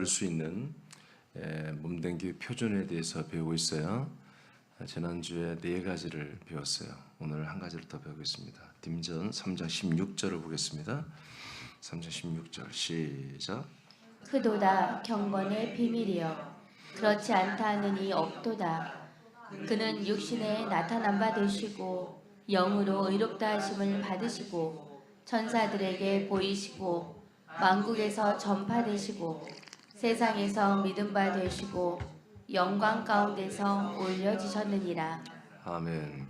수 있는 몸된 교회 표준에 대해서 배우고 있어요. 지난주에 4가지를 배웠어요. 오늘 한 가지를 더 배우겠습니다. 딤전 3장 16절을 보겠습니다. 3장 16절 시작. 크도다 경건의 비밀이여 그렇지 않다 하느니 없도다. 그는 육신에 나타난 바 되시고 영으로 의롭다 하심을 받으시고 천사들에게 보이시고 만국에서 전파되시고 세상에서 믿음 바 되시고 영광 가운데서 올려지셨느니라. 아멘.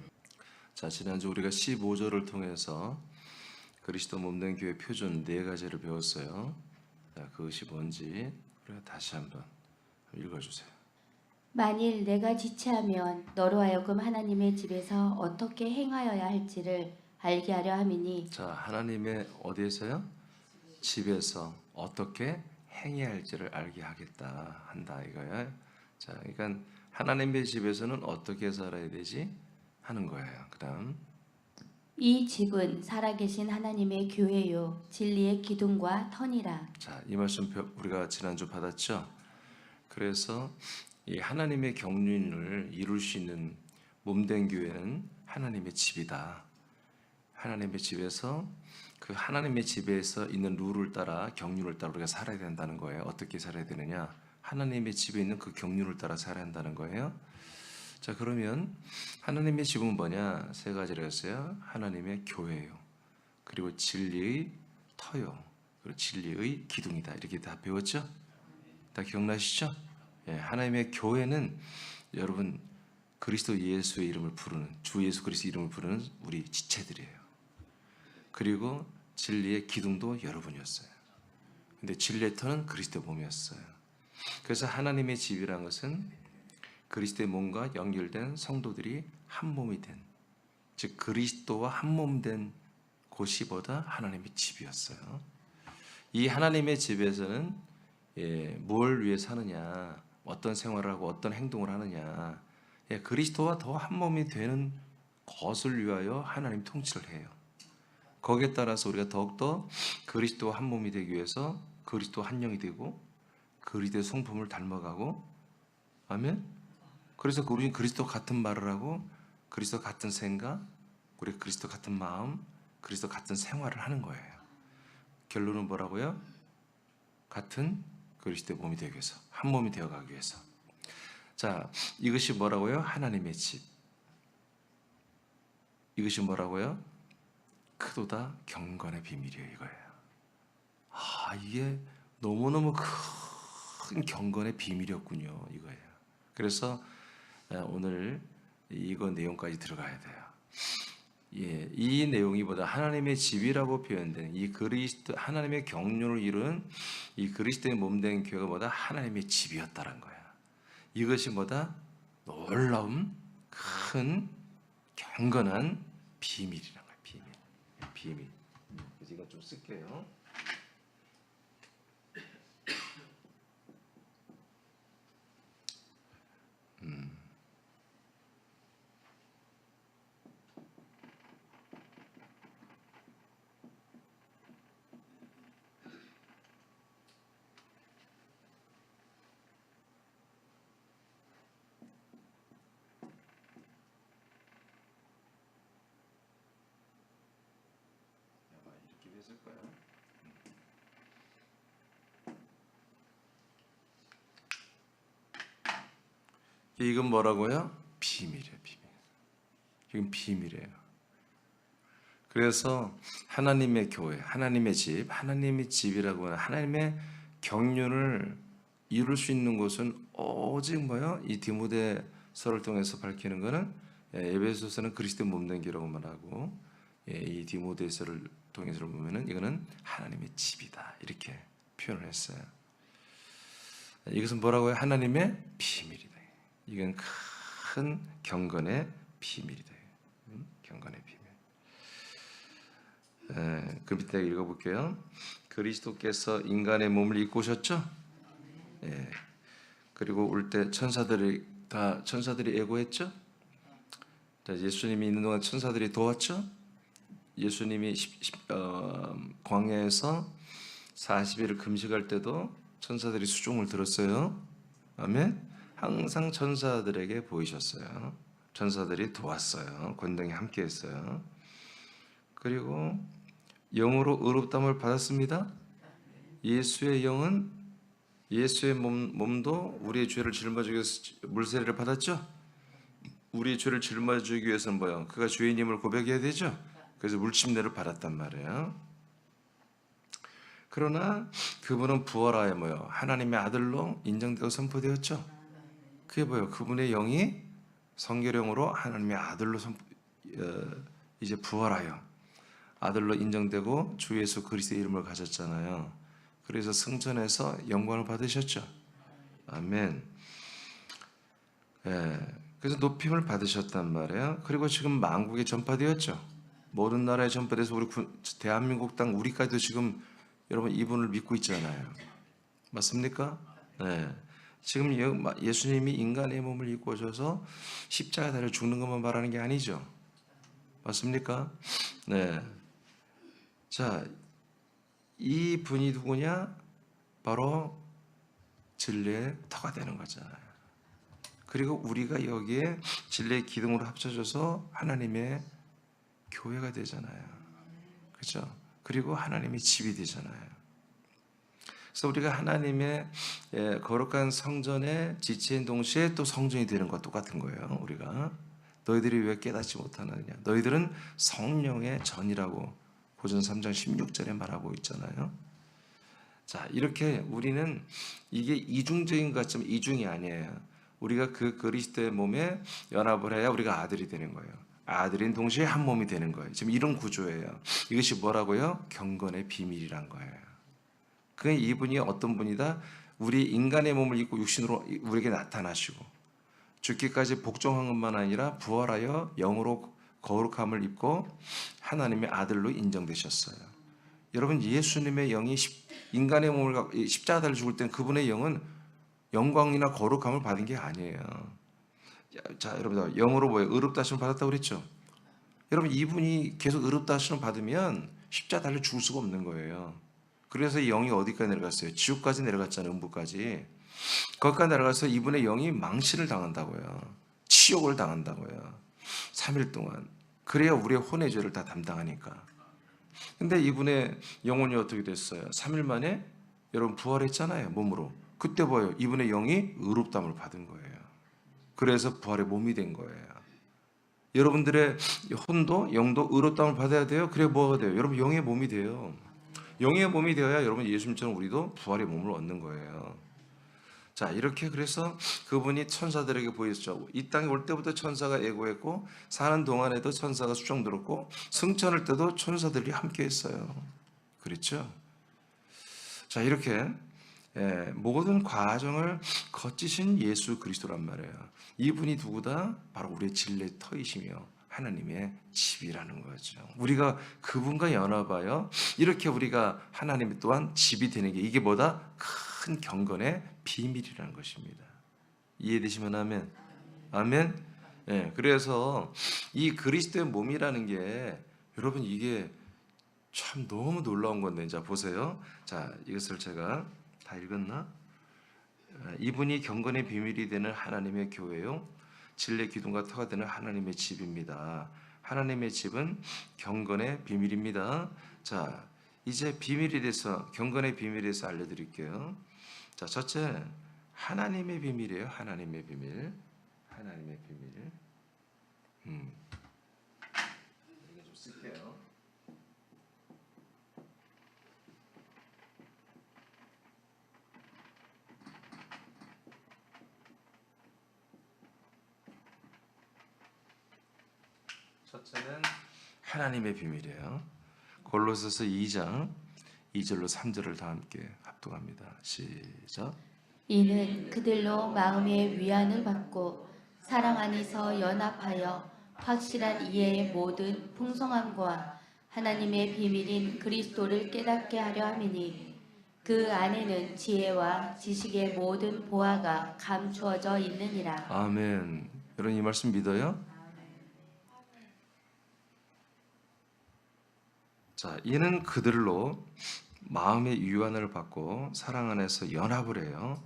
자, 지난주 우리가 15절을 통해서 그리스도 몸된 교회 표준 4가지를 배웠어요. 자, 그것이 뭔지 우리가 다시 한번 읽어주세요. 만일 내가 지체하면 너로 하여금 하나님의 집에서 어떻게 행하여야 할지를 알게 하려 함이니. 자, 하나님의 어디에서요? 집에서 어떻게 행해야 할지를 알게 하겠다 한다 이거예요. 자, 그러니까 하나님의 집에서는 어떻게 살아야 되지 하는 거예요. 그다음 이 집은 살아계신 하나님의 교회요 진리의 기둥과 터니라. 자, 이 말씀 우리가 지난주 받았죠. 그래서 이 하나님의 경륜을 이룰 수 있는 몸된 교회는 하나님의 집이다. 하나님의 집에서 그 하나님의 집에서 있는 룰을 따라 경륜을 따라 우리가 살아야 된다는 거예요. 어떻게 살아야 되느냐? 하나님의 집에 있는 그 경륜을 따라 살아야 한다는 거예요. 자, 그러면 하나님의 집은 뭐냐? 3가지를 했어요. 하나님의 교회요. 그리고 진리의 터요. 그리고 진리의 기둥이다. 이렇게 다 배웠죠? 다 기억나시죠? 예, 하나님의 교회는 여러분 그리스도 예수의 이름을 부르는 주 예수 그리스도 이름을 부르는 우리 지체들이에요. 그리고 진리의 기둥도 여러분이었어요. 근데 진리의 터는 그리스도의 몸이었어요. 그래서 하나님의 집이라는 것은 그리스도의 몸과 연결된 성도들이 한 몸이 된, 즉 그리스도와 한 몸 된 곳이보다 하나님의 집이었어요. 이 하나님의 집에서는 뭘 위해 사느냐, 어떤 생활을 하고 어떤 행동을 하느냐, 그리스도와 더 한 몸이 되는 것을 위하여 하나님 통치를 해요. 거기에 따라서 우리가 더욱더 그리스도와 한 몸이 되기 위해서 그리스도 한 영이 되고 그리스도의 성품을 닮아가고, 아멘. 그래서 우리는 그리스도 같은 말을 하고 그리스도 같은 생각, 우리 그리스도 같은 마음, 그리스도 같은 생활을 하는 거예요. 결론은 뭐라고요? 같은 그리스도의 몸이 되기 위해서, 한 몸이 되어가기 위해서. 자, 이것이 뭐라고요? 하나님의 집. 이것이 뭐라고요? 크도다 경건의 비밀이에요. 이거예요. 이게 너무너무 큰 경건의 비밀이었군요. 이거예요. 그래서 오늘 이거 내용까지 들어가야 돼요. 이 내용이 보다 하나님의 집이라고 표현된 이 그리스도 하나님의 경륜을 이루는 이 그리스도의 몸된 교회가 보다 하나님의 집이었다는 거야. 이것이 보다 놀라운 큰 경건한 비밀이라는 거야. 비밀. 그래서 이건 좀 쓸게요. 이렇게 했을 거야. 이건 뭐라고요? 비밀이에요. 비밀. 이건 비밀이에요. 그래서 하나님의 교회, 하나님의 집, 하나님의 집이라고 하는 하나님의 경륜을 이룰 수 있는 곳은 오직 뭐요? 이 디모데서를 통해서 밝히는 것은 에베소서는 그리스도의 몸된 교라고 말하고, 이 디모데서를 통해서 보면은 이거는 하나님의 집이다 이렇게 표현을 했어요. 이것은 뭐라고요? 하나님의 비밀이다. 이건 큰 경건의 비밀이다. 경건의 비밀. 그 밑에 읽어볼게요. 그리스도께서 인간의 몸을 입고 오셨죠? 그리고 올 때 천사들이 애고했죠? 예수님이 있는 동안 천사들이 도왔죠? 예수님이 광야에서 40일을 금식할 때도 천사들이 수종을 들었어요. 아멘. 항상 천사들에게 보이셨어요. 천사들이 도왔어요. 권능이 함께했어요. 그리고 영으로 의롭다함을 받았습니다. 예수의 영은 예수의 몸도 우리의 죄를 짊어지기 위해서 물세례를 받았죠. 우리의 죄를 짊어지기 위해서는 뭐요? 그가 죄인임을 고백해야 되죠. 그래서 물침례를 받았단 말이에요. 그러나 그분은 부활하여 뭐요? 하나님의 아들로 인정되고 선포되었죠. 그게 뭐요? 그분의 영이 성결영으로 하나님의 아들로 이제 부활하여 아들로 인정되고 주 예수 그리스도의 이름을 가졌잖아요. 그래서 승천해서 영광을 받으셨죠. 아멘. 예, 그래서 높임을 받으셨단 말이에요. 그리고 지금 만국에 전파되었죠. 모든 나라에 전파돼서 우리 대한민국 땅 우리까지도 지금 여러분 이분을 믿고 있잖아요. 맞습니까? 네. 지금 예수님이 인간의 몸을 입고 오셔서 십자가 달려 죽는 것만 말하는 게 아니죠. 맞습니까? 네. 자, 이 분이 누구냐? 바로 진리의 터가 되는 거잖아요. 그리고 우리가 여기에 진리의 기둥으로 합쳐져서 하나님의 교회가 되잖아요. 그죠? 그리고 하나님의 집이 되잖아요. 그래서 우리가 하나님의 거룩한 성전의 지체인 동시에 또 성전이 되는 것과 똑같은 거예요. 우리가 너희들이 왜 깨닫지 못하느냐? 너희들은 성령의 전이라고 고전 3장 16절에 말하고 있잖아요. 자, 이렇게 우리는 이게 이중적인 것 같지만 이중이 아니에요. 우리가 그 그리스도의 몸에 연합을 해야 우리가 아들이 되는 거예요. 아들인 동시에 한 몸이 되는 거예요. 지금 이런 구조예요. 이것이 뭐라고요? 경건의 비밀이란 거예요. 그 이분이 어떤 분이다? 우리 인간의 몸을 입고 육신으로 우리에게 나타나시고 죽기까지 복종한 것만 아니라 부활하여 영으로 거룩함을 입고 하나님의 아들로 인정되셨어요. 여러분 예수님의 영이 인간의 몸을 십자가 달려 죽을 때는 그분의 영은 영광이나 거룩함을 받은 게 아니에요. 자, 여러분 영으로 뭐예요? 의롭다 하심을 받았다고 그랬죠. 여러분 이분이 계속 의롭다 하심을 받으면 십자가 달려 죽을 수가 없는 거예요. 그래서 이 영이 어디까지 내려갔어요? 지옥까지 내려갔잖아요. 음부까지. 거기까지 내려가서 이분의 영이 망신을 당한다고요. 치욕을 당한다고요. 3일 동안. 그래야 우리의 혼의 죄를 다 담당하니까. 근데 이분의 영혼이 어떻게 됐어요? 3일 만에 여러분 부활했잖아요. 몸으로. 그때 뭐예요? 이분의 영이 의롭다함을 받은 거예요. 그래서 부활의 몸이 된 거예요. 여러분들의 혼도 영도 의롭다함을 받아야 돼요. 그래 뭐가 돼요? 여러분 영의 몸이 돼요. 영의 몸이 되어야 여러분 예수님처럼 우리도 부활의 몸을 얻는 거예요. 자, 이렇게 그래서 그분이 천사들에게 보였죠. 이 땅에 올 때부터 천사가 애고했고 사는 동안에도 천사가 수종 들었고 승천할 때도 천사들이 함께 했어요. 그렇죠? 자, 이렇게 모든 과정을 거치신 예수 그리스도란 말이에요. 이분이 누구다? 바로 우리의 진리의 터이시며 하나님의 집이라는 거죠. 우리가 그분과 연합하여 이렇게 우리가 하나님 또한 집이 되는 게 이게 뭐다? 큰 경건의 비밀이라는 것입니다. 이해되시면 아멘. 아멘. 네, 그래서 이 그리스도의 몸이라는 게 여러분 이게 참 너무 놀라운 건데, 자 보세요. 자, 이것을 제가 다 읽었나? 이분이 경건의 비밀이 되는 하나님의 교회요, 진리의 기둥과 터가 되는 하나님의 집입니다. 하나님의 집은 경건의 비밀입니다. 자, 이제 비밀에 대해서 경건의 비밀에 대해서 알려드릴게요. 자, 첫째 하나님의 비밀이에요. 하나님의 비밀. 하나님의 비밀. 이거 좀 쓸게요. 첫째는 하나님의 비밀이에요. 골로새서 2장 2절로 3절을 다 함께 합독합니다. 시작. 이는 그들로 마음의 위안을 받고 사랑 안에서 연합하여 확실한 이해의 모든 풍성함과 하나님의 비밀인 그리스도를 깨닫게 하려 함이니 그 안에는 지혜와 지식의 모든 보화가 감추어져 있느니라. 아멘. 여러분 이 말씀 믿어요? 자, 이는 그들로 마음의 유한을 받고 사랑 안에서 연합을 해요.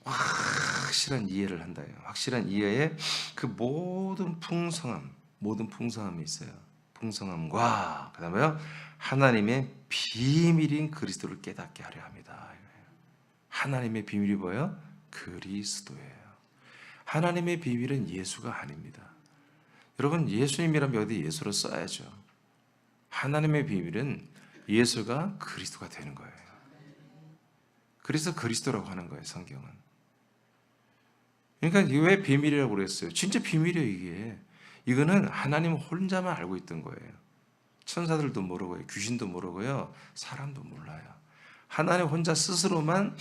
확실한 이해를 한다. 확실한 이해에 그 모든 풍성함이 있어요. 풍성함과 그다음에요 하나님의 비밀인 그리스도를 깨닫게 하려 합니다. 하나님의 비밀이 뭐예요? 그리스도예요. 하나님의 비밀은 예수가 아닙니다. 여러분 예수님이라면 여기 예수로 써야죠. 하나님의 비밀은 예수가 그리스도가 되는 거예요. 그래서 그리스도라고 하는 거예요, 성경은. 그러니까 이게 왜 비밀이라고 그랬어요? 진짜 비밀이에요, 이게. 이거는 하나님 혼자만 알고 있던 거예요. 천사들도 모르고요, 귀신도 모르고요, 사람도 몰라요. 하나님 혼자 스스로만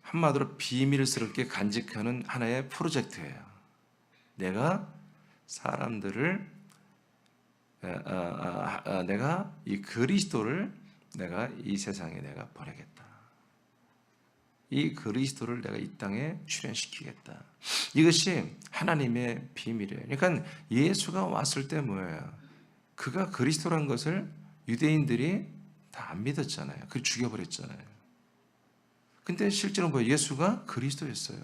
한마디로 비밀스럽게 간직하는 하나의 프로젝트예요. 내가 사람들을 내가 이 그리스도를 내가 이 세상에 내가 보내겠다. 이 그리스도를 내가 이 땅에 출현시키겠다. 이것이 하나님의 비밀이에요. 그러니까 예수가 왔을 때 뭐예요? 그가 그리스도란 것을 유대인들이 다 안 믿었잖아요. 그걸 죽여버렸잖아요. 근데 실제로 뭐예요? 예수가 그리스도였어요.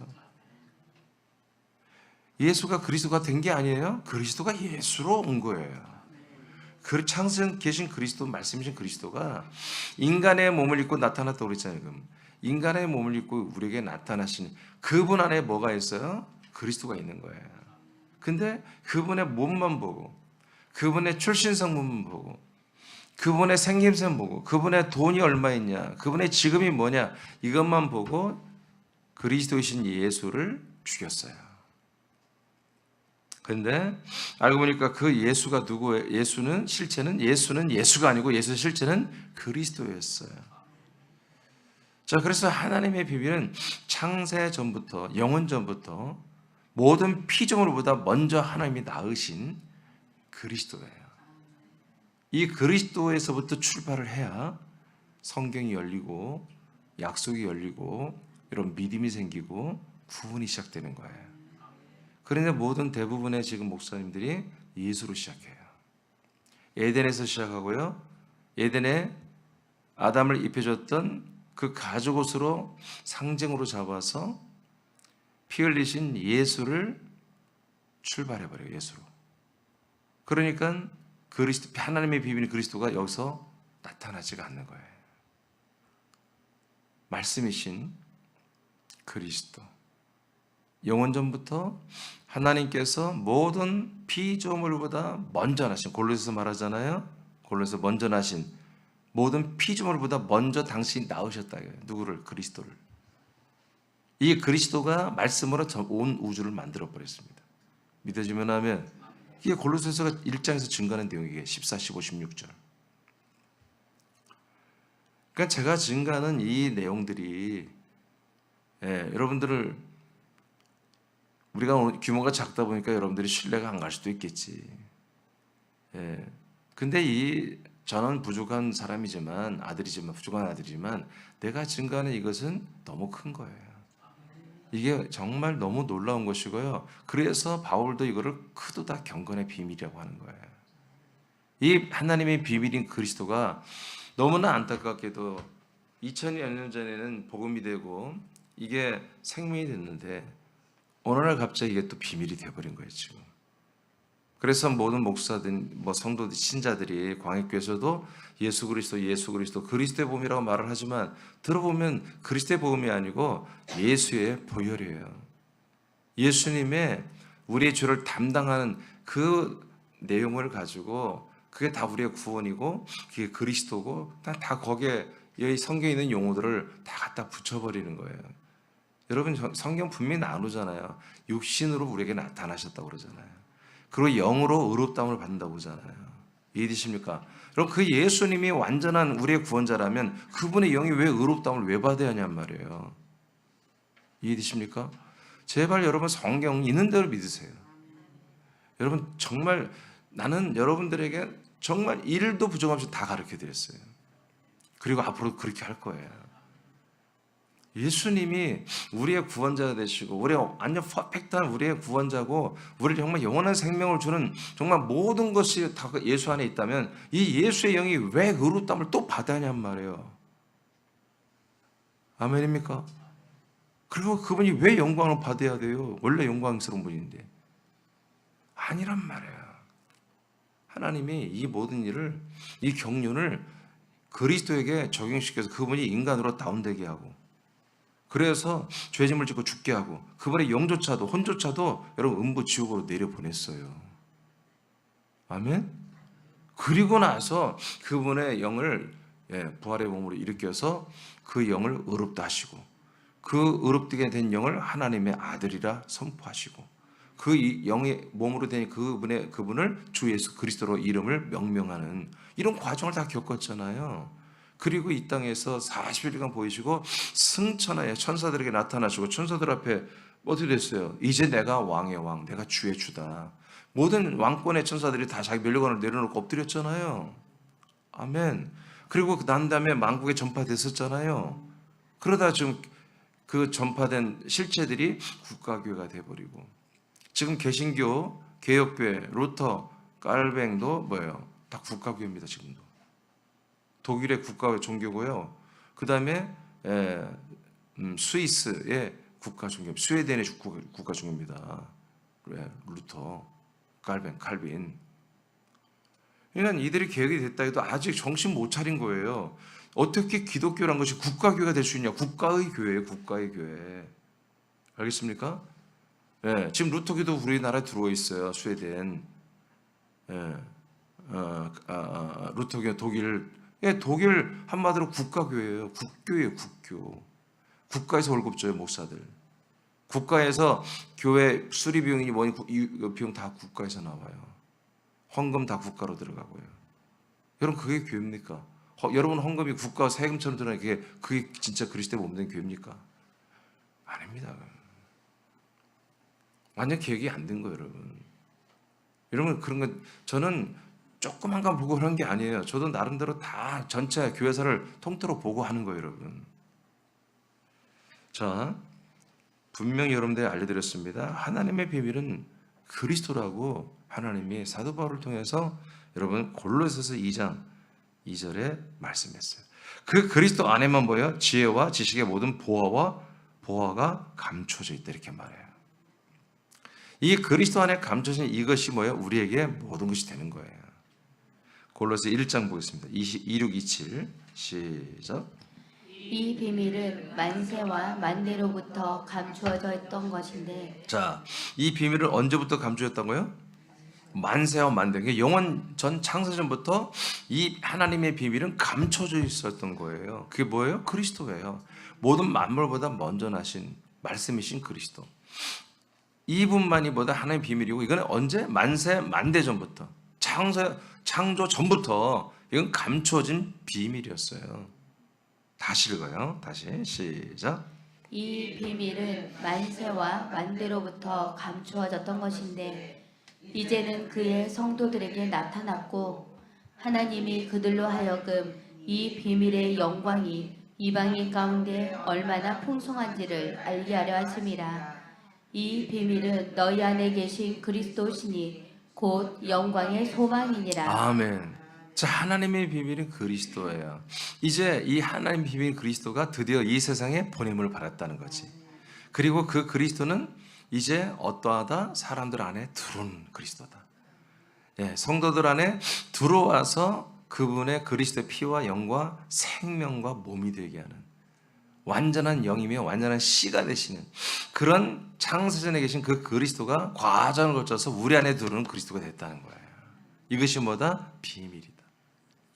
예수가 그리스도가 된 게 아니에요. 그리스도가 예수로 온 거예요. 그 창세전 계신 그리스도, 말씀이신 그리스도가 인간의 몸을 입고 나타났다고 그랬잖아요. 그럼 인간의 몸을 입고 우리에게 나타나신 그분 안에 뭐가 있어요? 그리스도가 있는 거예요. 근데 그분의 몸만 보고, 그분의 출신성분만 보고, 그분의 생김새 보고, 그분의 돈이 얼마 있냐, 그분의 직업이 뭐냐, 이것만 보고 그리스도이신 예수를 죽였어요. 근데 알고 보니까 그 예수가 누구예요? 예수는 예수가 아니고 예수의 실체는 그리스도였어요. 자, 그래서 하나님의 비밀은 창세 전부터, 영원 전부터 모든 피조물보다 먼저 하나님이 낳으신 그리스도예요. 이 그리스도에서부터 출발을 해야 성경이 열리고 약속이 열리고 이런 믿음이 생기고 구원이 시작되는 거예요. 그런데 모든 대부분의 지금 목사님들이 예수로 시작해요. 에덴에서 시작하고요. 에덴에 아담을 입혀줬던 그 가죽 옷으로 상징으로 잡아서 피 흘리신 예수를 출발해버려요. 예수로. 그러니까 그리스도, 하나님의 비밀인 그리스도가 여기서 나타나지가 않는 거예요. 말씀이신 그리스도. 영원전부터 하나님께서 모든 피조물보다 먼저 나신, 골로새서 말하잖아요. 골로새서 먼저 나신 모든 피조물보다 먼저 당신이 낳으셨다. 누구를? 그리스도를. 이 그리스도가 말씀으로 온 우주를 만들어 버렸습니다. 믿어지면 하면 이게 골로새서가 1장에서 증거하는 내용이에요. 14, 15, 16절. 그러니까 제가 증거하는 이 내용들이 여러분들을 우리가 규모가 작다 보니까 여러분들이 신뢰가 안 갈 수도 있겠지. 근데 저는 부족한 사람이지만 부족한 아들이지만 내가 증거하는 이것은 너무 큰 거예요. 이게 정말 너무 놀라운 것이고요. 그래서 바울도 이거를 크도다 경건의 비밀이라고 하는 거예요. 이 하나님의 비밀인 그리스도가 너무나 안타깝게도 2000여 년 전에는 복음이 되고 이게 생명이 됐는데 어느 날 갑자기 이게 또 비밀이 되어버린 거예요, 지금. 그래서 모든 목사들, 성도들, 신자들이 광역교회에서도 예수 그리스도, 그리스도의 복음이라고 말을 하지만 들어보면 그리스도의 복음이 아니고 예수의 보혈이에요. 예수님의 우리의 죄를 담당하는 그 내용을 가지고 그게 다 우리의 구원이고 그게 그리스도고 다 거기에 이 성경에 있는 용어들을 다 갖다 붙여버리는 거예요. 여러분 성경 분명히 나누잖아요. 육신으로 우리에게 나타나셨다고 그러잖아요. 그리고 영으로 의롭다움을 받는다고 하잖아요. 이해되십니까? 그럼 그 예수님이 완전한 우리의 구원자라면 그분의 영이 왜 의롭다움을 왜 받아야 하냔 말이에요. 이해되십니까? 제발 여러분 성경 있는 대로 믿으세요. 여러분 정말 나는 여러분들에게 정말 1도 부족 없이 다 가르쳐 드렸어요. 그리고 앞으로 그렇게 할 거예요. 예수님이 우리의 구원자가 되시고 우리의 완전 퍼펙트한 우리의 구원자고 우리를 정말 영원한 생명을 주는 정말 모든 것이 다 예수 안에 있다면 이 예수의 영이 왜 의롭다움을 또 받아야 하냔 말이에요. 아멘입니까? 그리고 그분이 왜 영광을 받아야 돼요? 원래 영광스러운 분인데. 아니란 말이에요. 하나님이 이 모든 일을, 이 경륜을 그리스도에게 적용시켜서 그분이 인간으로 다운되게 하고, 그래서 죄짐을 짓고 죽게 하고, 그분의 영조차도 혼조차도 여러분 음부 지옥으로 내려보냈어요. 아멘? 그리고 나서 그분의 영을 부활의 몸으로 일으켜서 그 영을 의롭다 하시고, 그 의롭게 된 영을 하나님의 아들이라 선포하시고, 그 영의 몸으로 된 그분을 주 예수 그리스도로 이름을 명명하는 이런 과정을 다 겪었잖아요. 그리고 이 땅에서 40일간 보이시고 승천하에 천사들에게 나타나시고, 천사들 앞에 어떻게 됐어요? 이제 내가 왕의 왕, 내가 주의 주다. 모든 왕권의 천사들이 다 자기 면류관을 내려놓고 엎드렸잖아요. 아멘. 그리고 난 다음에 만국에 전파됐었잖아요. 그러다 지금 그 전파된 실체들이 국가교회가 돼버리고, 지금 개신교, 개혁교회, 루터, 깔뱅도 뭐예요? 다 국가교회입니다. 지금도. 독일의 국가 종교고요. 그 다음에 스위스의 국가 종교, 스웨덴의 국가 종교입니다. 루터, 깔뱅, 칼빈. 그러니까 이들이 개혁이 됐다 해도 아직 정신 못 차린 거예요. 어떻게 기독교란 것이 국가교회가 될 수 있냐? 국가의 교회예요, 국가의 교회. 알겠습니까? 예, 지금 루터교도 우리나라에 들어와 있어요, 스웨덴. 예, 루터교 독일. 예, 독일 한마디로 국가교회예요. 국교예요, 국교. 국가에서 월급 줘요, 목사들. 국가에서 교회 수리 비용이 뭐니, 이 비용 다 국가에서 나와요. 헌금 다 국가로 들어가고요. 여러분, 그게 교회입니까? 여러분 헌금이 국가 세금처럼 들어가는 그게 진짜 그리스도의 몸된 교회입니까? 아닙니다. 완전 계획이 안 된 거예요, 여러분. 여러분, 그런 건 저는 조그만 거 보고 그런 게 아니에요. 저도 나름대로 다 전체 교회사를 통틀어 보고 하는 거예요, 여러분. 자, 분명히 여러분들이 알려드렸습니다. 하나님의 비밀은 그리스도라고 하나님이 사도 바울을 통해서 여러분 골로새서 2장 2절에 말씀했어요. 그 그리스도 안에만 뭐예요? 지혜와 지식의 모든 보화가 감춰져 있다, 이렇게 말해요. 이 그리스도 안에 감춰진 이것이 뭐예요? 우리에게 모든 것이 되는 거예요. 골로새 1장 보겠습니다. 26, 27 시작. 이 비밀은 만세와 만대로부터 감추어져 있던 것인데. 자, 이 비밀을 언제부터 감추었다고요? 만세와 만대. 그러니까 영원 전 창세전부터 이 하나님의 비밀은 감춰져 있었던 거예요. 그게 뭐예요? 그리스도예요. 모든 만물보다 먼저 나신 말씀이신 그리스도. 이분만이 보다 하나님의 비밀이고, 이거는 언제? 만세 만대 전부터, 창조 전부터 이건 감춰진 비밀이었어요. 다시 읽어요. 다시 시작. 이 비밀은 만세와 만대로부터 감추어졌던 것인데 이제는 그의 성도들에게 나타났고, 하나님이 그들로 하여금 이 비밀의 영광이 이방인 가운데 얼마나 풍성한지를 알게 하려 하심이라. 이 비밀은 너희 안에 계신 그리스도시니 곧 영광의 소망이니라. 아멘. 자, 하나님의 비밀은 그리스도예요. 이제 이 하나님의 비밀 그리스도가 드디어 이 세상에 보냄을 받았다는 거지. 그리고 그 그리스도는 이제 어떠하다? 사람들 안에 들어온 그리스도다. 예, 성도들 안에 들어와서 그분의 그리스도의 피와 영과 생명과 몸이 되게 하는 완전한 영이며 완전한 씨가 되시는 그런 창세전에 계신 그 그리스도가 과정을 거쳐서 우리 안에 들어오는 그리스도가 됐다는 거예요. 이것이 뭐다? 비밀이다.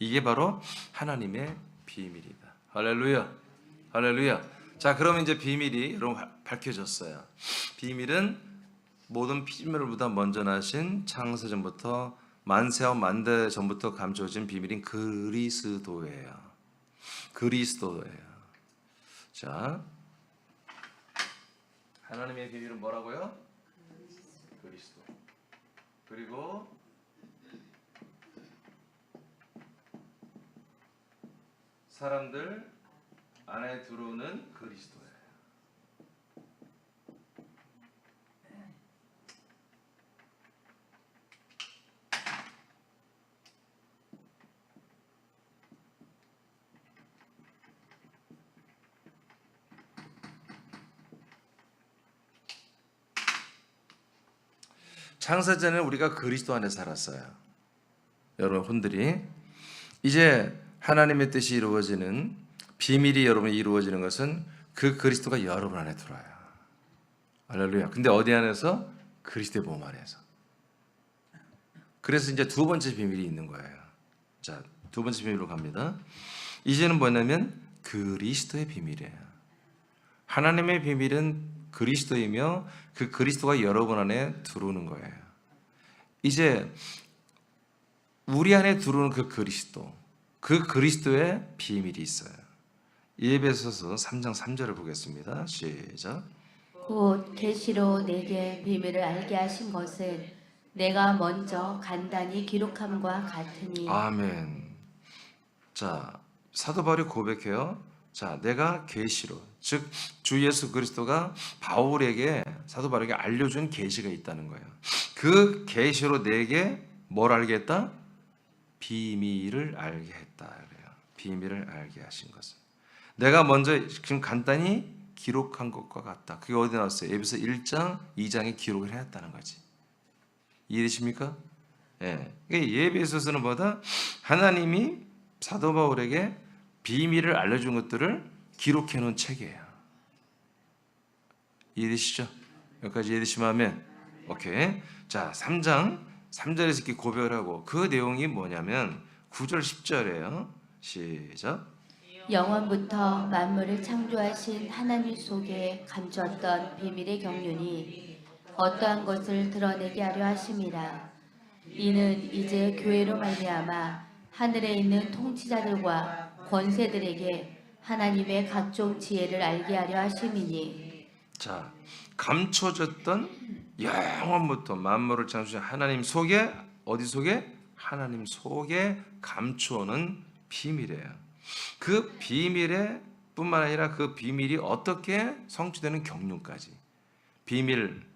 이게 바로 하나님의 비밀이다. 할렐루야. 할렐루야. 자, 그러면 이제 비밀이 여러분 밝혀졌어요. 비밀은 모든 피조물보다 먼저 나신 창세전부터 만세와 만대 전부터 감춰진 비밀인 그리스도예요. 그리스도예요. 자, 하나님의 비밀은 뭐라고요? 그리스도. 그리고 사람들 안에 들어오는 그리스도예요. 창세전에는 우리가 그리스도 안에 살았어요. 여러분 혼들이 이제 하나님의 뜻이 이루어지는 비밀이 여러분 이루어지는 것은 그 그리스도가 여러분 안에 들어와요. 할렐루야. 근데 어디 안에서? 그리스도의 몸 안에서. 그래서 이제 두 번째 비밀이 있는 거예요. 자, 두 번째 비밀로 갑니다. 이제는 뭐냐면 그리스도의 비밀이에요. 하나님의 비밀은 그리스도이며 그 그리스도가 여러분 안에 들어오는 거예요. 이제 우리 안에 들어오는 그 그리스도의 비밀이 있어요. 에베소서 3장 3절을 보겠습니다. 시작. 곧 계시로 내게 비밀을 알게 하신 것은 내가 먼저 간단히 기록함과 같으니. 아멘. 자, 사도 바울이 고백해요. 자, 내가 계시로, 즉 주 예수 그리스도가 바울에게, 사도 바울에게 알려준 계시가 있다는 거예요. 그 계시로 내게 뭘 알게 했다? 비밀을 알게 했다 그래요. 비밀을 알게 하신 것은 내가 먼저 지금 간단히 기록한 것과 같다. 그게 어디 나왔어요? 에베소 1장 2장에 기록을 해놨다는 거지. 이해되십니까? 예. 에베소서는 뭐다? 하나님이 사도 바울에게 비밀을 알려준 것들을 기록해 놓은 책이에요. 이해되시죠? 여기까지 이해되시면 아멘. 오케이. 자, 3장 3절에서 이렇게 고백을 하고 그 내용이 뭐냐면 9절 10절이에요. 시작. 영원부터 만물을 창조하신 하나님 속에 감추었던 비밀의 경륜이 어떠한 것을 드러내게 하려 하심이라. 이는 이제 교회로 말미암아 하늘에 있는 통치자들과 권세들에게 하나님의 각종 지혜를 알게 하려 하심이니. 자, 감춰졌던 영원부터 만물을 창조하신 하나님 속에, 어디 속에? 하나님 속에 감추어놓은 비밀이에요. 그 비밀에 뿐만 아니라 그 비밀이 어떻게 성취되는 경륜까지, 비밀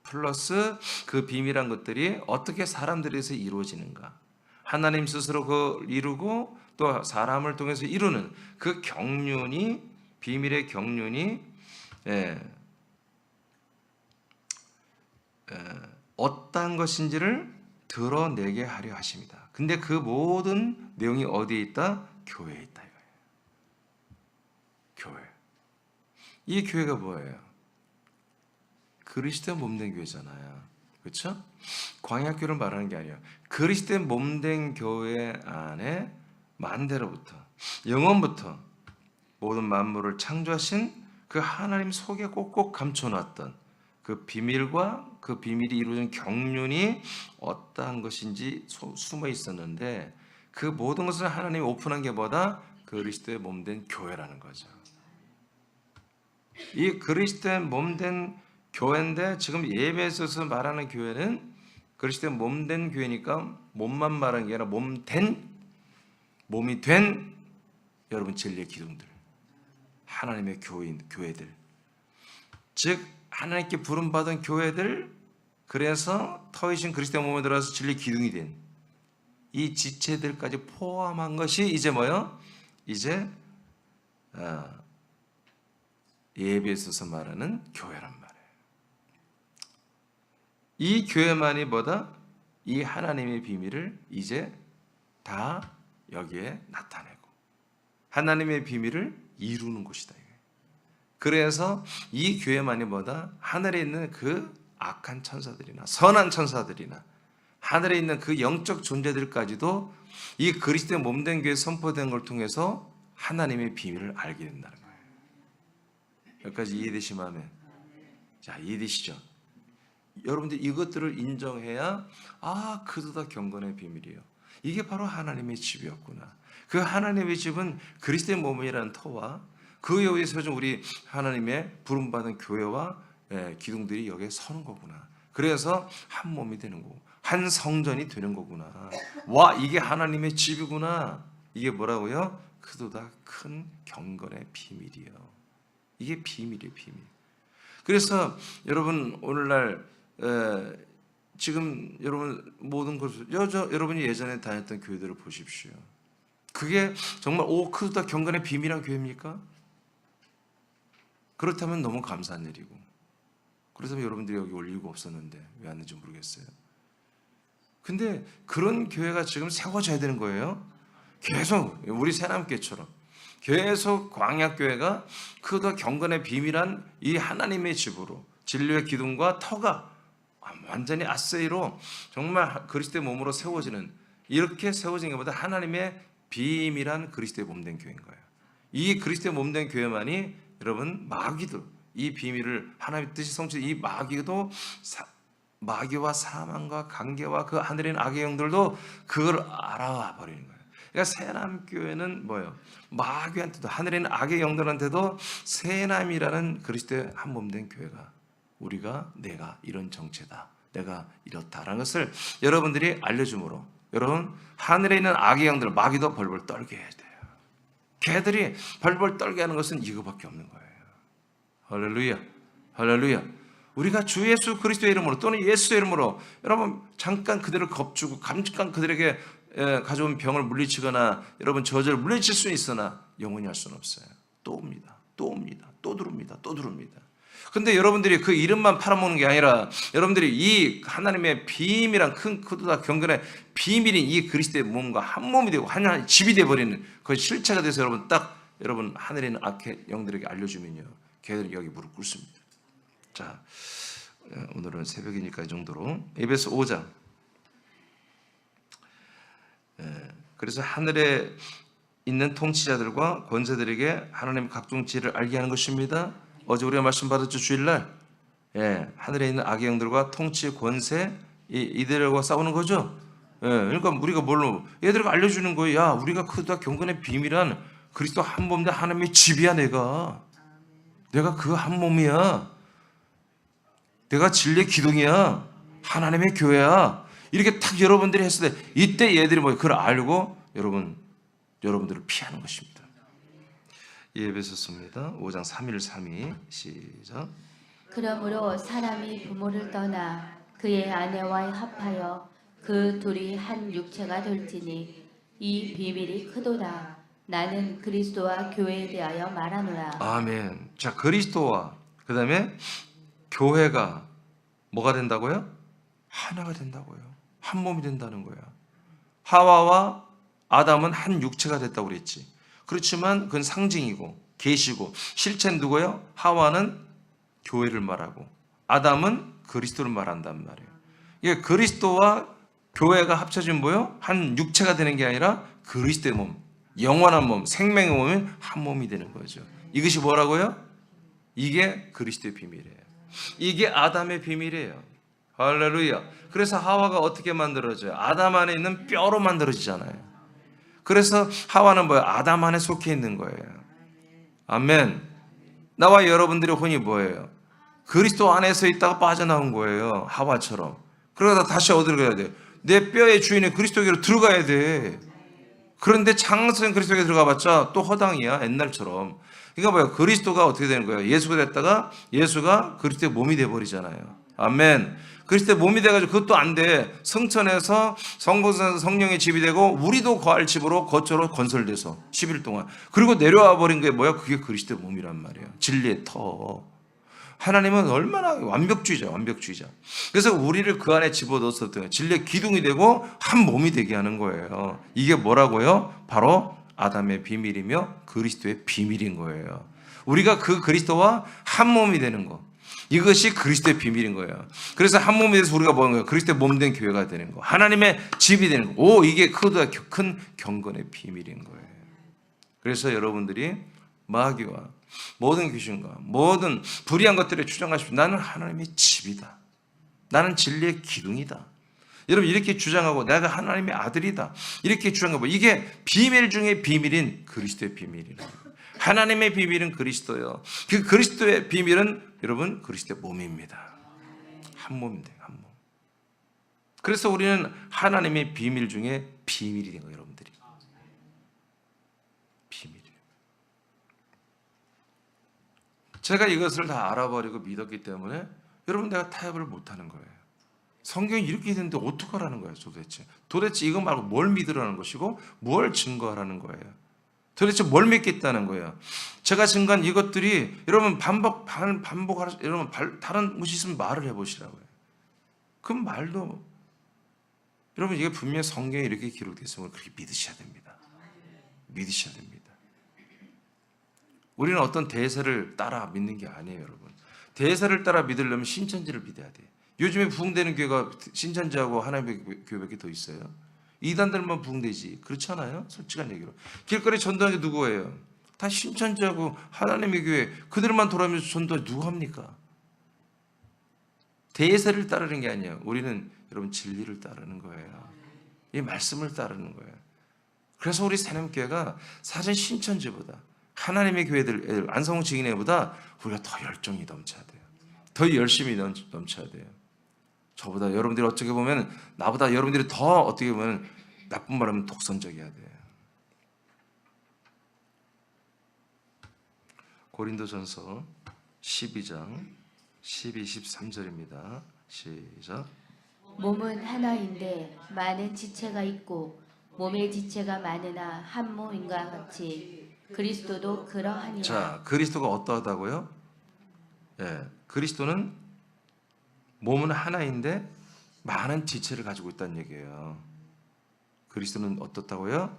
플러스 그 비밀한 것들이 어떻게 사람들에서 이루어지는가, 하나님 스스로 그걸 이루고 또 사람을 통해서 이루는 그 경륜이, 비밀의 경륜이 어떠한 것인지를 드러내게 하려 하십니다. 근데 그 모든 내용이 어디에 있다? 교회에 있다 이거예요. 교회. 이 교회가 뭐예요? 그리스도의 몸된 교회잖아요. 그렇죠? 광야교를 말하는 게 아니에요. 그리스도의 몸된 교회 안에 만대로부터 영원부터 모든 만물을 창조하신 그 하나님 속에 꼭꼭 감춰놨던 그 비밀과 그 비밀이 이루어진 경륜이 어떠한 것인지 숨어 있었는데 그 모든 것을 하나님이 오픈한 게 뭐다? 그리스도의 몸된 교회라는 거죠. 이 그리스도의 몸된 교회인데 지금 예배에서 말하는 교회는 그리스도의 몸된 교회니까 몸만 말하는 게 아니라 몸이 된 여러분 진리의 기둥들, 하나님의 교회들, 즉 하나님께 부름받은 교회들, 그래서 터이신 그리스도의 몸에 들어서 진리 기둥이 된 이 지체들까지 포함한 것이 이제 뭐요? 이제 예배에서 말하는 교회란 말이에요. 이 교회만이 뭐다? 이 하나님의 비밀을 이제 다 여기에 나타내고 하나님의 비밀을 이루는 곳이다. 그래서 이 교회만이 뭐다? 하늘에 있는 그 악한 천사들이나 선한 천사들이나 하늘에 있는 그 영적 존재들까지도 이 그리스도의 몸된 교회 선포된 걸 통해서 하나님의 비밀을 알게 된다는 거예요. 여기까지 이해되시면 아멘. 자, 이해되시죠? 여러분들 이것들을 인정해야 그도 경건의 비밀이에요. 이게 바로 하나님의 집이었구나. 그 하나님의 집은 그리스도의 몸이라는 터와 그 위에 서준 우리 하나님의 부름받은 교회와 기둥들이 여기에 서는 거구나. 그래서 한 몸이 되는 거고 한 성전이 되는 거구나. 와, 이게 하나님의 집이구나. 이게 뭐라고요? 그보다 큰 경건의 비밀이에요. 이게 비밀이에요, 비밀. 그래서 여러분 오늘날 지금 여러분 모든 것을 여러분이 예전에 다녔던 교회들을 보십시오. 그게 정말 그보다 경건의 비밀한 교회입니까? 그렇다면 너무 감사한 일이고 그래서 여러분들이 여기 올 이유가 없었는데 왜 왔는지 모르겠어요. 근데 그런 교회가 지금 세워져야 되는 거예요. 계속 우리 새남교회처럼 계속 광야교회가 그도 경건의 비밀한 이 하나님의 집으로 진리의 기둥과 터가 완전히 아세이로 정말 그리스도의 몸으로 세워지는, 이렇게 세워진 것보다 하나님의 비밀한 그리스도의 몸된 교회인 거예요. 이 그리스도의 몸된 교회만이 여러분 마귀도 이 비밀을 하나님의 뜻이 성취, 이 마귀도 마귀와 사망과 관계와 그 하늘에 있는 악의 영들도 그걸 알아와 버리는 거예요. 그러니까 새남교회는 뭐예요? 마귀한테도 하늘에 있는 악의 영들한테도 새남이라는 그리스도의 한 몸된 교회가, 우리가 내가 이런 정체다, 내가 이렇다라는 것을 여러분들이 알려줌으로 여러분 하늘에 있는 악의 영들 마귀도 벌벌 떨게 해야 돼요. 걔들이 벌벌 떨게 하는 것은 이거밖에 없는 거예요. 할렐루야, 할렐루야. 우리가 주 예수 그리스도의 이름으로 또는 예수의 이름으로 여러분 잠깐 그들을 겁주고 잠깐 그들에게 가져온 병을 물리치거나 여러분 저주를 물리칠 수는 있으나 영원히 할 수는 없어요. 또 옵니다. 또 옵니다. 또 들어옵니다. 또 들어옵니다. 근데 여러분들이 그 이름만 팔아먹는 게 아니라 여러분들이 이 하나님의 비밀한 큰 크다 경건의 비밀인 이 그리스도의 몸과 한 몸이 되고 하나님 집이 되어버리는 그 실체가 돼서 여러분 딱 여러분 하늘에 있는 악의 영들에게 알려주면요, 걔들은 여기 무릎 꿇습니다. 자, 오늘은 새벽이니까 이 정도로 에베소 5장. 그래서 하늘에 있는 통치자들과 권세들에게 하나님의 각종 지혜를 알게 하는 것입니다. 어제 우리가 말씀 받았죠, 주일날. 하늘에 있는 악의 영들과 통치, 권세 이들과 싸우는 거죠. 그러니까 우리가 뭘로 얘들과 알려주는 거예요. 야, 우리가 크다 경건의 비밀한 그리스도 한 몸인데 하나님의 집이야. 내가 그 한 몸이야. 내가 진리의 기둥이야. 하나님의 교회야. 이렇게 딱 여러분들이 했을 때 이때 얘들이 뭐 그걸 알고 여러분들을 피하는 것입니다. 에베소서입니다. 5장 3일 3위 시작. 그러므로 사람이 부모를 떠나 그의 아내와 합하여 그 둘이 한 육체가 될지니 이 비밀이 크도다. 나는 그리스도와 교회에 대하여 말하노라. 아멘. 자, 그리스도와 그 다음에 교회가 뭐가 된다고요? 하나가 된다고요. 한 몸이 된다는 거야. 하와와 아담은 한 육체가 됐다고 그랬지. 그렇지만 그건 상징이고 계시고 실체는 누구예요? 하와는 교회를 말하고 아담은 그리스도를 말한단 말이에요. 이게 그리스도와 교회가 합쳐진 뭐예요? 한 육체가 되는 게 아니라 그리스도의 몸, 영원한 몸, 생명의 몸이 한 몸이 되는 거죠. 이것이 뭐라고요? 이게 그리스도의 비밀이에요. 이게 아담의 비밀이에요. 할렐루야. 그래서 하와가 어떻게 만들어져요? 아담 안에 있는 뼈로 만들어지잖아요. 그래서 하와는 뭐예요? 아담 안에 속해 있는 거예요. 아멘. 나와 여러분들의 혼이 뭐예요? 그리스도 안에서 있다가 빠져나온 거예요. 하와처럼. 그러다 다시 어디로 가야 돼요? 내 뼈의 주인인 그리스도에게로 들어가야 돼. 그런데 장성인 그리스도에게 들어가봤자 또 허당이야. 옛날처럼. 그러니까 뭐예요? 그리스도가 어떻게 되는 거예요? 예수가 됐다가 예수가 그리스도의 몸이 돼버리잖아요. 아멘. 그리스도의 몸이 돼가지고 그것도 안 돼. 성천에서 성령의 집이 되고 우리도 거할 집으로 거처로 건설돼서 10일 동안. 그리고 내려와 버린 게 뭐야? 그게 그리스도의 몸이란 말이에요. 진리의 터. 하나님은 얼마나 완벽주의자. 그래서 우리를 그 안에 집어넣어서 진리의 기둥이 되고 한 몸이 되게 하는 거예요. 이게 뭐라고요? 바로 아담의 비밀이며 그리스도의 비밀인 거예요. 우리가 그 그리스도와 한 몸이 되는 거. 이것이 그리스도의 비밀인 거예요. 그래서 한 몸이 돼서 우리가 뭐하는 거예요? 그리스도의 몸된 교회가 되는 거. 하나님의 집이 되는 거. 오, 이게 큰 경건의 비밀인 거예요. 그래서 여러분들이 마귀와 모든 귀신과 모든 불의한 것들에 주장하십시오. 나는 하나님의 집이다. 나는 진리의 기둥이다. 여러분 이렇게 주장하고 내가 하나님의 아들이다. 이렇게 주장하고 이게 비밀 중에 비밀인 그리스도의 비밀이라. 하나님의 비밀은 그리스도예요. 그 그리스도의 비밀은 여러분 그리스도의 몸입니다. 한 몸인데 한 몸. 그래서 우리는 하나님의 비밀 중에 비밀이 된 거예요. 여러분들이. 비밀이에요. 제가 이것을 다 알아버리고 믿었기 때문에 여러분 내가 타협을 못하는 거예요. 성경이 이렇게 되는데 어떡하라는 거예요 도대체. 도대체 이거 말고 뭘 믿으라는 것이고 뭘 증거하라는 거예요. 도대체 뭘 믿겠다는 거예요? 제가 증거한 이것들이 여러분 반복하라. 여러분 다른 것이 있으면 말을 해보시라고요. 그 말도 여러분 이게 분명히 성경에 이렇게 기록되어 있으면 그렇게 믿으셔야 됩니다. 믿으셔야 됩니다. 우리는 어떤 대세를 따라 믿는 게 아니에요, 여러분. 대세를 따라 믿으려면 신천지를 믿어야 돼요. 요즘에 부흥되는 교회가 신천지하고 하나님의 교회밖에 더 있어요. 이단들만 부흥되지. 그렇지 않아요? 솔직한 얘기로. 길거리 전도하는 게 누구예요? 다 신천지하고 하나님의 교회. 그들만 돌아오면서 전도 누구 합니까? 대세를 따르는 게 아니에요. 우리는 여러분 진리를 따르는 거예요. 이 말씀을 따르는 거예요. 그래서 우리 새남교회가 사실 신천지보다 하나님의 교회들 안성홍 증인회보다 우리가 더 열정이 넘쳐야 돼요. 더 열심히 넘쳐야 돼요. 저보다 여러분들이 어떻게 보면 나보다 여러분들이 더 어떻게 보면 나쁜 말하면 독선적이어야 돼요. 고린도전서 12장 12, 13절입니다. 시작. 몸은 하나인데 많은 지체가 있고 몸의 지체가 많으나 한 몸인과 같이 그리스도도 그러하니라. 자, 그리스도가 어떠하다고요? 그리스도는 몸은 하나인데 많은 지체를 가지고 있다는 얘기예요. 그리스도는 어떻다고요?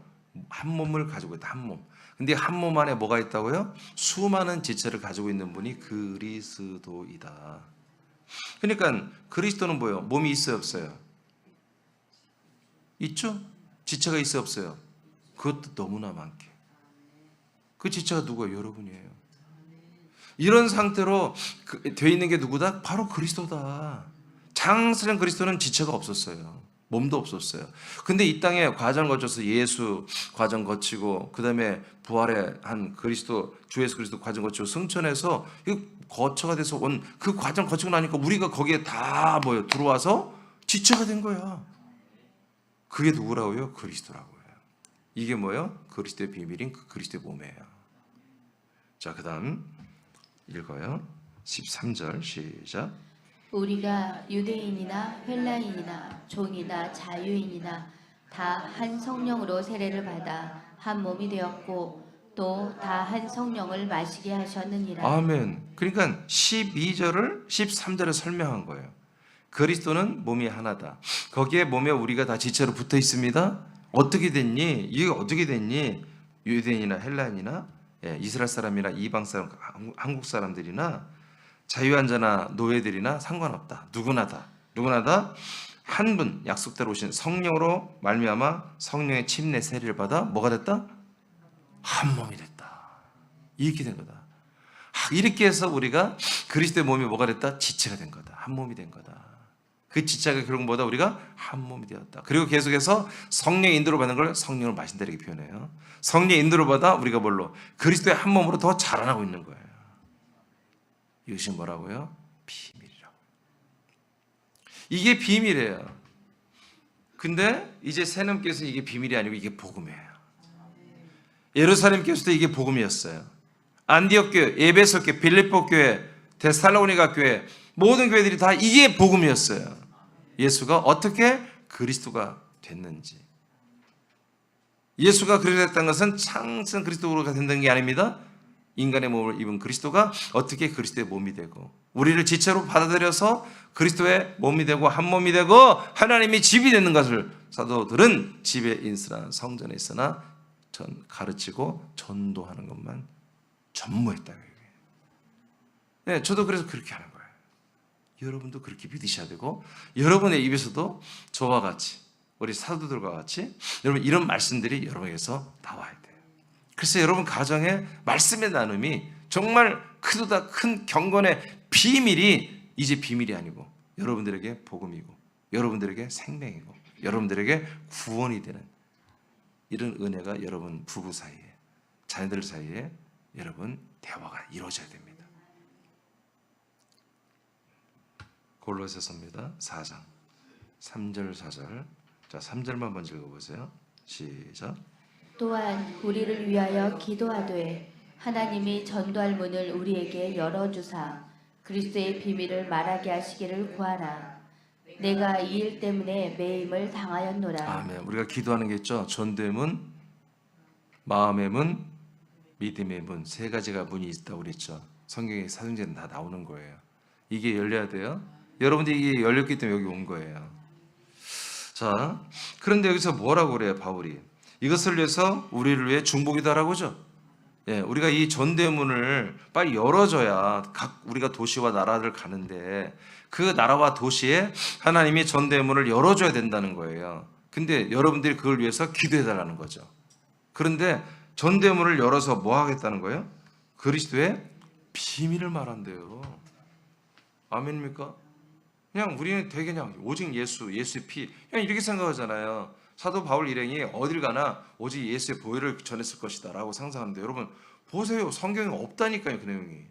한 몸을 가지고 있다. 한 몸. 근데 한 몸 안에 뭐가 있다고요? 수많은 지체를 가지고 있는 분이 그리스도이다. 그러니까 그리스도는 뭐예요? 몸이 있어요, 없어요? 있죠? 지체가 있어요, 없어요? 그것도 너무나 많게. 그 지체가 누구예요? 여러분이에요. 이런 상태로 돼 있는 게 누구다? 바로 그리스도다. 장세전 그리스도는 지체가 없었어요. 몸도 없었어요. 근데 이 땅에 과정을 거쳐서 예수 과정 거치고 그 다음에 부활의 한 그리스도 주 예수 그리스도 과정 거치고 승천해서 거처가 돼서 온 그 과정 거치고 나니까 우리가 거기에 다 들어와서 지체가 된 거야. 그게 누구라고요? 그리스도라고요. 이게 뭐예요? 그리스도의 비밀인 그 그리스도의 몸이에요. 자, 그 다음 읽어요. 13절 시작. 우리가 유대인이나 헬라인이나 종이나 자유인이나 다 한 성령으로 세례를 받아 한 몸이 되었고 또 다 한 성령을 마시게 하셨느니라. 아멘. 그러니까 12절을 13절에 설명한 거예요. 그리스도는 몸이 하나다. 거기에 몸에 우리가 다 지체로 붙어 있습니다. 어떻게 됐니? 이게 어떻게 됐니? 유대인이나 헬라인이나 이스라엘 사람이나 이방 사람, 한국 사람들이나 자유한자나 노예들이나 상관없다. 누구나 다 한 분 약속대로 오신 성령으로 말미암아 성령의 침례 세례를 받아 뭐가 됐다? 한 몸이 됐다. 이렇게 된 거다. 이렇게 해서 우리가 그리스도의 몸이 뭐가 됐다? 지체가 된 거다. 한 몸이 된 거다. 그 지체가 결국 뭐다? 우리가 한 몸이 되었다. 그리고 계속해서 성령의 인도를 받는 걸 성령을 마신다 이렇게 표현해요. 성령의 인도를 받아 우리가 뭘로? 그리스도의 한 몸으로 더 자라나고 있는 거예요. 이것이 뭐라고요? 비밀이라고. 이게 비밀이에요. 근데 이제 새놈께서 이게 비밀이 아니고 이게 복음이에요. 예루살렘 교회도 이게 복음이었어요. 안디옥 교회, 에베소 교회, 빌립보 교회, 데살로니가 교회 모든 교회들이 다 이게 복음이었어요. 예수가 어떻게 그리스도가 됐는지. 예수가 그리스도가 됐다는 것은 창선 그리스도가 된다는 게 아닙니다. 인간의 몸을 입은 그리스도가 어떻게 그리스도의 몸이 되고 우리를 지체로 받아들여서 그리스도의 몸이 되고 한 몸이 되고 하나님이 집이 되는 것을 사도들은 집에 인스나 성전에 있으나 가르치고 전도하는 것만 전무했다. 네, 저도 그래서 그렇게 하는 거예요. 여러분도 그렇게 믿으셔야 되고 여러분의 입에서도 저와 같이 우리 사도들과 같이 여러분 이런 말씀들이 여러분에게서 나와야 돼요. 그래서 여러분 가정에 말씀의 나눔이 정말 크도다 큰 경건의 비밀이 이제 비밀이 아니고 여러분들에게 복음이고 여러분들에게 생명이고 여러분들에게 구원이 되는 이런 은혜가 여러분 부부 사이에 자녀들 사이에 여러분 대화가 이루어져야 됩니다. 골로새서입니다. 4장 3절 4절. 자, 3절만 먼저 읽어보세요. 시작. 또한 우리를 위하여 기도하되 하나님이 전도할 문을 우리에게 열어주사 그리스도의 비밀을 말하게 하시기를 구하라. 내가 이 일 때문에 매임을 당하였노라. 아멘. 우리가 기도하는 게 있죠. 전도의 문 마음의 문, 믿음의 문, 세 가지가 문이 있다고 그랬죠. 성경의 사도행전에 다 나오는 거예요. 이게 열려야 돼요. 여러분들이 이게 열렸기 때문에 여기 온 거예요. 자, 그런데 여기서 뭐라고 그래요, 바울이? 이것을 위해서 우리를 위해 중보기도하라고 하죠. 예, 우리가 이 전대문을 빨리 열어줘야 각 우리가 도시와 나라를 가는데 그 나라와 도시에 하나님이 전대문을 열어줘야 된다는 거예요. 근데 여러분들이 그걸 위해서 기도해달라는 거죠. 그런데 전대문을 열어서 뭐 하겠다는 거예요? 그리스도의 비밀을 말한대요. 아멘입니까? 그냥 우리는 되게 그냥 오직 예수, 예수의 피 그냥 이렇게 생각하잖아요. 사도 바울 일행이 어딜 가나 오직 예수의 보혈을 전했을 것이다 라고 상상하는데 여러분 보세요. 성경에 없다니까요. 그 내용이.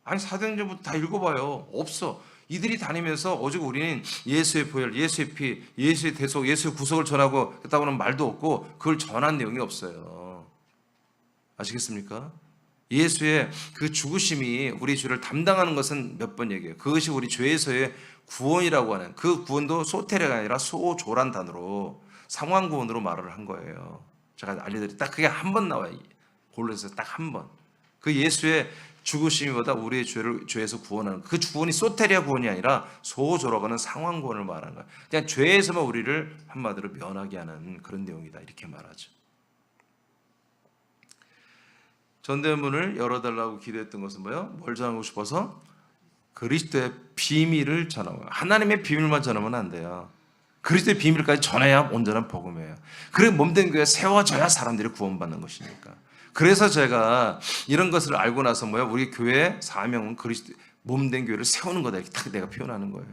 아니 사도행전부터 다 읽어봐요. 없어. 이들이 다니면서 오직 우리는 예수의 보혈, 예수의 피, 예수의 대속, 예수의 구속을 전하고 그랬다고는 말도 없고 그걸 전한 내용이 없어요. 아시겠습니까? 예수의 그 죽으심이 우리 죄를 담당하는 것은 몇 번 얘기해요. 그것이 우리 죄에서의 구원이라고 하는 그 구원도 소테레가 아니라 소조란 단어로 상황 구원으로 말을 한 거예요. 제가 알려드릴 딱 그게 한 번 나와요. 골로새서 딱 한 번. 그 예수의 죽으심보다 우리의 죄에서 구원하는 그 구원이 소테리아 구원이 아니라 소조라고 하는 상황 구원을 말하는 거예요. 그냥 죄에서만 우리를 한마디로 면하게 하는 그런 내용이다 이렇게 말하죠. 전대문을 열어달라고 기도했던 것은 뭐예요? 뭘 전하고 싶어서? 그리스도의 비밀을 전하고 하나님의 비밀만 전하면 안 돼요. 그리스도의 비밀까지 전해야 온전한 복음이에요. 그리고 몸된 교회 세워져야 사람들이 구원받는 것이니까. 그래서 제가 이런 것을 알고 나서 뭐야? 우리 교회의 사명은 그리스도 몸된 교회를 세우는 거다 이렇게 딱 내가 표현하는 거예요.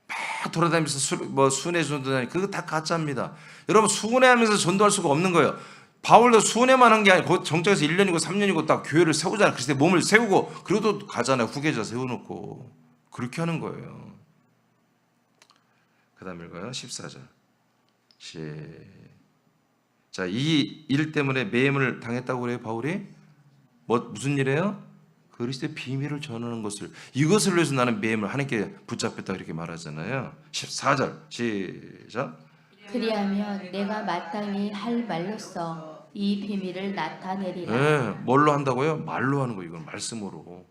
막 돌아다니면서 순회 전도다니 그거 다 가짜입니다. 여러분 순회하면서 전도할 수가 없는 거예요. 바울도 순회만 한 게 아니고 정착해서 1년이고 3년이고 딱 교회를 세우잖아요. 그리스도의 몸을 세우고 그래도 가잖아요. 후계자 세워놓고 그렇게 하는 거예요. 그 다음 읽어요. 14절 자, 이 일 때문에 매임을 당했다고 그래요. 바울이 무슨 일이에요? 그리스도의 비밀을 전하는 것을 이것을 위해서 나는 매임을 하나님께 붙잡혔다 이렇게 말하잖아요. 14절 시작 그리하면 내가 마땅히 할 말로써 이 비밀을 나타내리라. 네, 뭘로 한다고요? 말로 하는 거예요. 이건 말씀으로.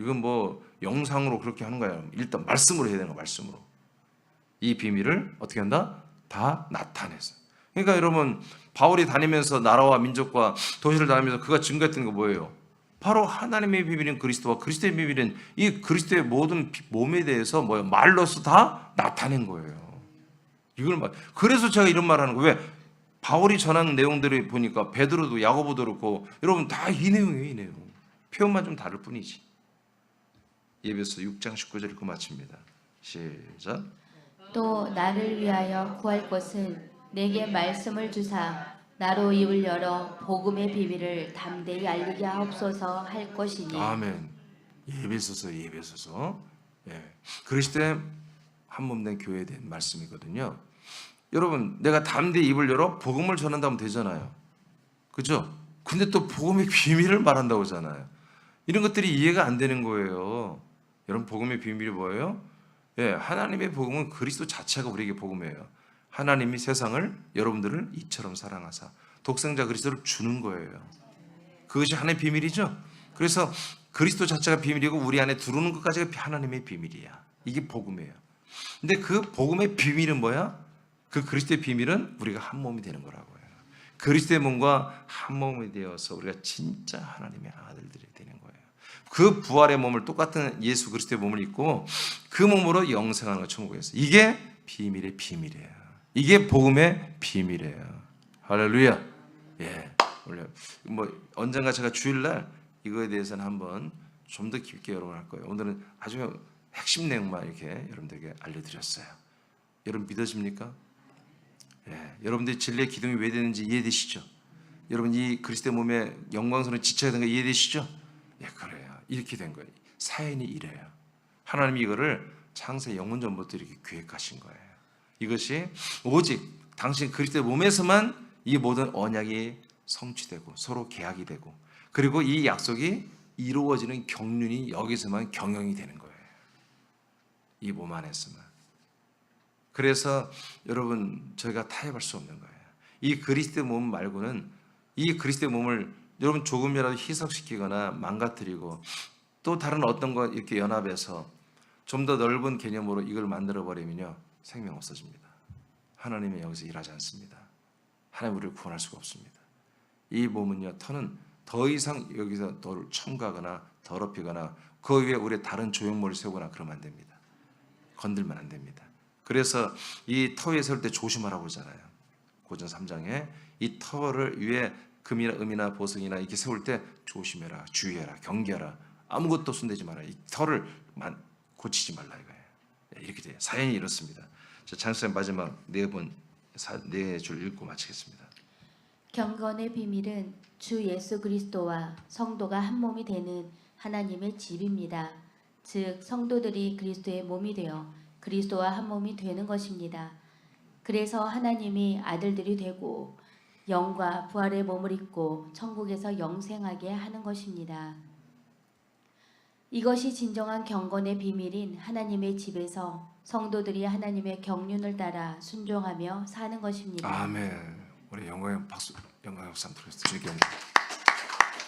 이건 뭐 영상으로 그렇게 하는 거예요. 일단 말씀으로 해야 되는 거예요. 말씀으로. 이 비밀을 어떻게 한다? 다 나타내서. 그러니까 여러분 바울이 다니면서 나라와 민족과 도시를 다니면서 그가 증거했던 거 뭐예요? 바로 하나님의 비밀인 그리스도와 그리스도의 비밀인 이 그리스도의 모든 몸에 대해서 뭐예요? 말로서 다 나타낸 거예요. 이걸 그래서 제가 이런 말 하는 거예요. 왜? 바울이 전한 내용들을 보니까 베드로도 야고보도 그렇고 여러분 다 이 내용이에요. 이 내용. 표현만 좀 다를 뿐이지. 예배서 6장 19절 읽고 마칩니다. 시작. 또 나를 위하여 구할 것은 내게 말씀을 주사 나로 입을 열어 복음의 비밀을 담대히 알리게 하옵소서 할 것이니. 아멘. 예배소서. 예. 그리스도의 한 몸된 교회에 대한 말씀이거든요. 여러분 내가 담대히 입을 열어 복음을 전한다면 되잖아요. 그죠? 근데 또 복음의 비밀을 말한다고 하잖아요. 이런 것들이 이해가 안 되는 거예요. 여러분 복음의 비밀이 뭐예요? 예, 하나님의 복음은 그리스도 자체가 우리에게 복음이에요. 하나님이 세상을 여러분들을 이처럼 사랑하사 독생자 그리스도를 주는 거예요. 그것이 하나님의 비밀이죠. 그래서 그리스도 자체가 비밀이고 우리 안에 들어오는 것까지가 하나님의 비밀이야. 이게 복음이에요. 근데 그 복음의 비밀은 뭐야? 그 그리스도의 비밀은 우리가 한 몸이 되는 거라고요. 그리스도의 몸과 한 몸이 되어서 우리가 진짜 하나님의 아들들이 되는 거예요. 그 부활의 몸을 똑같은 예수 그리스도의 몸을 입고 그 몸으로 영생하는 거 천국에서. 이게 비밀의 비밀이에요. 이게 복음의 비밀이에요. 할렐루야. 예. 원래 언젠가 제가 주일날 이거에 대해서는 한번 좀 더 깊게 여러분 할 거예요. 오늘은 아주 핵심 내용만 이렇게 여러분들에게 알려드렸어요. 여러분 믿어집니까? 예. 여러분들이 진리의 기둥이 왜 되는지 이해되시죠? 여러분 이 그리스도의 몸에 영광스러운 지체가 된 거 이해되시죠? 예, 그래요. 이렇게 된 거예요. 사연이 이래요. 하나님이 이거를 창세 영원 전부터 이렇게 계획하신 거예요. 이것이 오직 당신 그리스도의 몸에서만 이 모든 언약이 성취되고 서로 계약이 되고 그리고 이 약속이 이루어지는 경륜이 여기서만 경영이 되는 거예요. 이 몸 안에서만. 그래서 여러분 저희가 타협할 수 없는 거예요. 이 그리스도의 몸 말고는 이 그리스도의 몸을 여러분 조금이라도 희석시키거나 망가뜨리고 또 다른 어떤 것 이렇게 연합해서 좀 더 넓은 개념으로 이걸 만들어 버리면요 생명 없어집니다. 하나님이 여기서 일하지 않습니다. 하나님 우리를 구원할 수가 없습니다. 이 몸은요 터는 더 이상 여기서 너를 첨가하거나 더럽히거나 그 위에 우리 다른 조형물을 세우거나 그러면 안 됩니다. 건들면 안 됩니다. 그래서 이 터 위에 세울 때 조심하라고 그러잖아요. 고전 3장에 이 터를 위에 금이나 음이나 보석이나 이렇게 세울 때 조심해라, 주의해라, 경계하라. 아무것도 손대지 마라. 이 터를 고치지 말라 이거예요. 이렇게 돼요. 사연이 이렇습니다. 자, 찬스의 마지막 네 줄 읽고 마치겠습니다. 경건의 비밀은 주 예수 그리스도와 성도가 한 몸이 되는 하나님의 집입니다. 즉 성도들이 그리스도의 몸이 되어 그리스도와 한 몸이 되는 것입니다. 그래서 하나님이 아들들이 되고 영과 부활의 몸을 입고 천국에서 영생하게 하는 것입니다. 이것이 진정한 경건의 비밀인 하나님의 집에서 성도들이 하나님의 경륜을 따라 순종하며 사는 것입니다. 아멘. 우리 영광의 박수, 영광의 박수 한번 드리겠습니다.